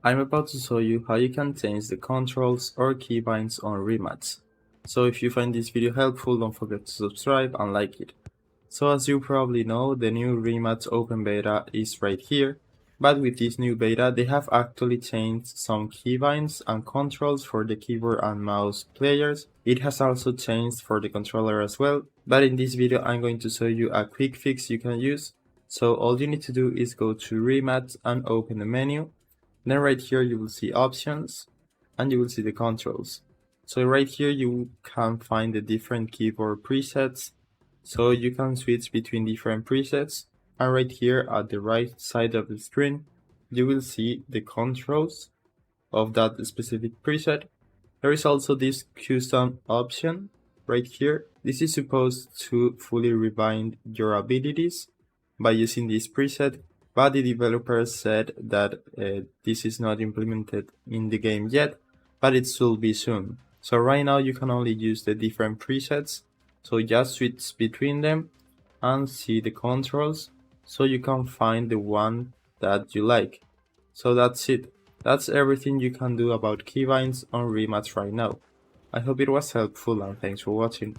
I'm about to show you how you can change the controls or keybinds on Rematch. So if you find this video helpful, don't forget to subscribe and like it. So as you probably know, the new Rematch open beta is right here, but with this new beta they have actually changed some keybinds and controls for the keyboard and mouse players. It has also changed for the controller as well, but in this video I'm going to show you a quick fix you can use. So all you need to do is go to Rematch and open the menu. Then right here you will see options and you will see the controls. So right here you can find the different keyboard presets. So you can switch between different presets, and right here at the right side of the screen you will see the controls of that specific preset. There is also this custom option right here. This is supposed to fully rebind your abilities by using this preset, but the developers said that this is not implemented in the game yet, but it should be soon. So right now you can only use the different presets, so just switch between them and see the controls so you can find the one that you like. So that's it. That's everything you can do about keybinds on Rematch right now. I hope it was helpful and thanks for watching.